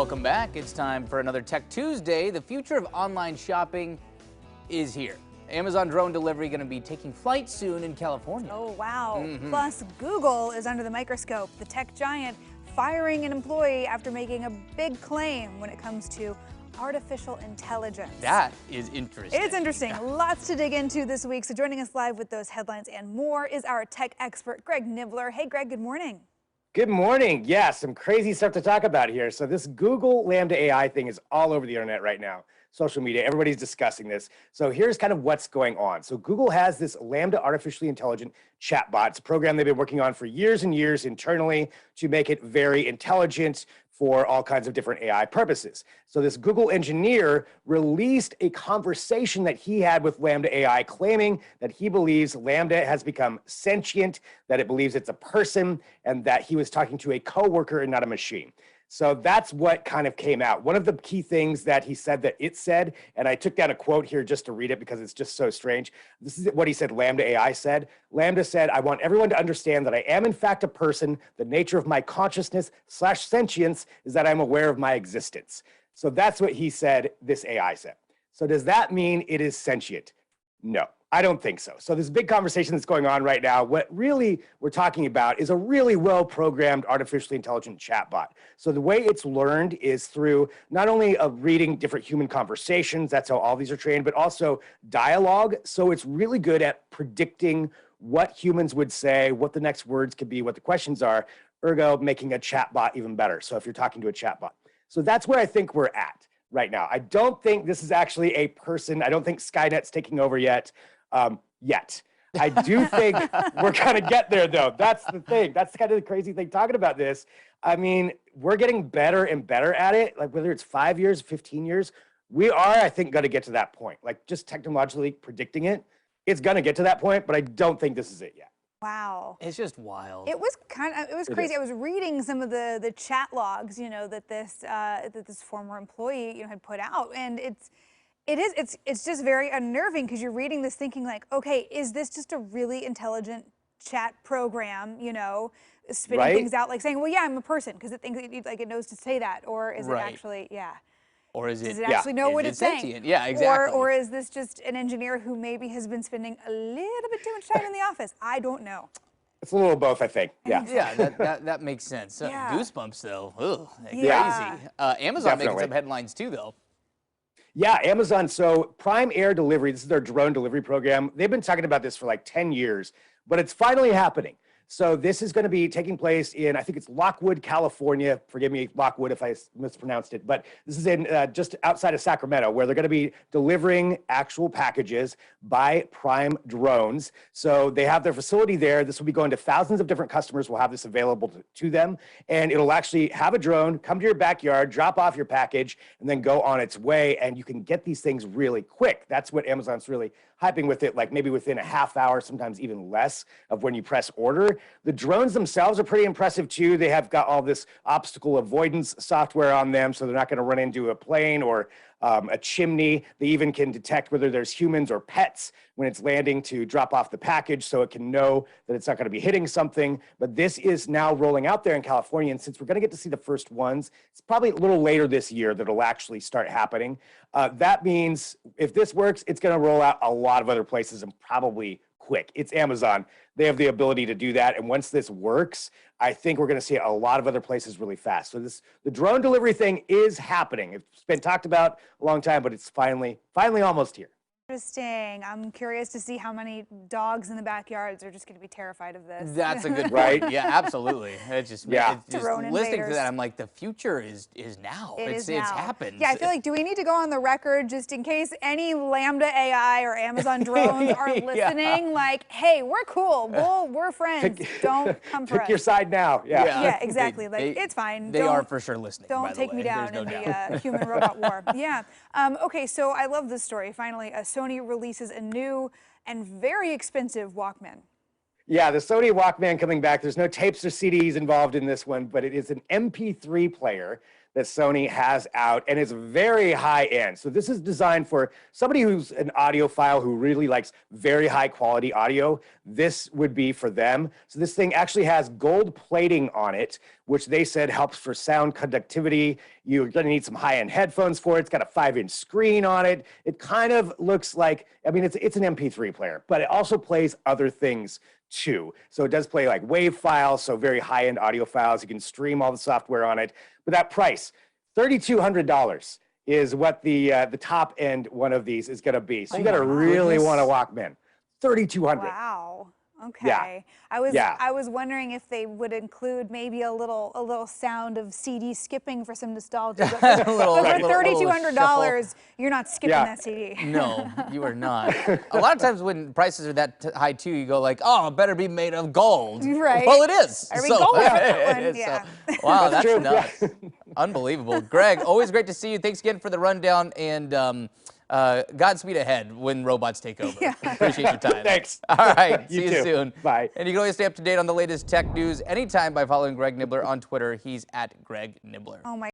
Welcome back. It's time for another Tech Tuesday. The future of online shopping is here. Amazon drone delivery going to be taking flight soon in California. Oh, wow. Plus, Google is under the microscope. The tech giant firing an employee after making a big claim when it comes to artificial intelligence. That is interesting. It's interesting. Lots to dig into this week. So joining us live with those headlines and more is our tech expert, Greg Nibbler. Hey, Greg, good morning. Good morning. Yeah, some crazy stuff to talk about here. So this Google Lambda AI thing is all over the internet right now. Social media, everybody's discussing this. So here's kind of what's going on. So Google has this Lambda artificially intelligent chatbot. It's a program they've been working on for years and years internally to make it very intelligent for all kinds of different AI purposes. So this Google engineer released a conversation that he had with Lambda AI, claiming that he believes Lambda has become sentient, that it believes it's a person, and that he was talking to a coworker and not a machine. So that's what kind of came out. One of the key things that he said that it said, and I took down a quote here just to read it because it's just so strange. This is what he said Lambda AI said. Lambda said, "I want everyone to understand that I am in fact a person. The nature of my consciousness / sentience is that I'm aware of my existence." So that's what he said this AI said. So does that mean it is sentient? No. I don't think so. So this big conversation that's going on right now, what really we're talking about is a really well-programmed artificially intelligent chatbot. So the way it's learned is through not only reading different human conversations, that's how all these are trained, but also dialogue. So it's really good at predicting what humans would say, what the next words could be, what the questions are, ergo making a chatbot even better. So if you're talking to a chatbot. So that's where I think we're at right now. I don't think this is actually a person. I don't think Skynet's taking over yet. I do think we're going to get there, though. That's the thing. That's kind of the crazy thing talking about this. I mean, we're getting better and better at it. Like whether it's 5 years, 15 years, we are, I think, going to get to that point. Like just technologically predicting it, it's going to get to that point, but I don't think this is it yet. Wow. It's just wild. It was crazy. I was reading some of the chat logs, that this former employee, had put out, and it's just very unnerving because you're reading this thinking like, okay, is this just a really intelligent chat program, spitting things out like saying, well, yeah, I'm a person because it thinks it knows to say that, or is it actually, or is it, does it actually know what it's saying? Yeah, exactly. Or is this just an engineer who maybe has been spending a little bit too much time in the office? I don't know. It's a little of both, I think. Yeah. Yeah, that makes sense. Goosebumps, though. Ugh, crazy. Amazon making some headlines too, though. Yeah, Amazon. So Prime Air Delivery, this is their drone delivery program. They've been talking about this for like 10 years, but it's finally happening. So this is going to be taking place in, I think it's Lockwood, California. Forgive me, Lockwood, if I mispronounced it. But this is in just outside of Sacramento, where they're going to be delivering actual packages by Prime drones. So they have their facility there. This will be going to thousands of different customers. Will have this available to them. And it'll actually have a drone, come to your backyard, drop off your package, and then go on its way. And you can get these things really quick. That's what Amazon's really hyping with it, like maybe within a half hour, sometimes even less of when you press order. The drones themselves are pretty impressive too. They have got all this obstacle avoidance software on them, so they're not going to run into a plane or a chimney. They even can detect whether there's humans or pets when it's landing to drop off the package, so it can know that it's not going to be hitting something. But this is now rolling out there in California, and since we're going to get to see the first ones, it's probably a little later this year that it'll actually start happening. That means if this works, it's going to roll out a lot of other places and probably quick. It's Amazon. They have the ability to do that. And once this works, I think we're going to see a lot of other places really fast. So the drone delivery thing is happening. It's been talked about a long time, but it's finally almost here. Interesting. I'm curious to see how many dogs in the backyards are just going to be terrified of this. That's a good point. Yeah, absolutely. It's just, listening invaders. to that, I'm like, the future is now. It's happened. Yeah, I feel like, do we need to go on the record just in case any Lambda AI or Amazon drones are listening? Like, hey, we're cool. We're friends. Don't come for us. Pick your side now. Yeah, exactly. It's fine. They are for sure listening. Don't take me down in the human-robot war. Yeah. Okay, so I love this story. Finally, Sony releases a new and very expensive Walkman. Yeah, the Sony Walkman coming back. There's no tapes or CDs involved in this one, but it is an MP3 player that Sony has out, and it's very high end. So this is designed for somebody who's an audiophile who really likes very high quality audio. This would be for them. So this thing actually has gold plating on it, which they said helps for sound conductivity. You're gonna need some high-end headphones for it. It's got a 5-inch screen on it. It kind of looks like, I mean, it's an MP3 player, but it also plays other things too. So it does play like WAV files, so very high-end audio files. You can stream all the software on it. But that price, $3,200 is what the top end one of these is gonna be. So you gotta really want a Walkman. $3,200. Wow. Okay. Yeah. I was wondering if they would include maybe a little sound of CD skipping for some nostalgia. But for $3,200, you're not skipping that CD. No, you are not. A lot of times when prices are that high too, you go like, oh, it better be made of gold. Right. Well, it is. Gold on that one. It is, Yeah. so, wow, that's true. nuts. Unbelievable. Greg, always great to see you. Thanks again for the rundown, and Godspeed ahead when robots take over. Yeah. Appreciate your time. Thanks. All right. See you too. soon. Bye. And you can always stay up to date on the latest tech news anytime by following Greg Nibbler on Twitter. He's at Greg Nibbler. Oh my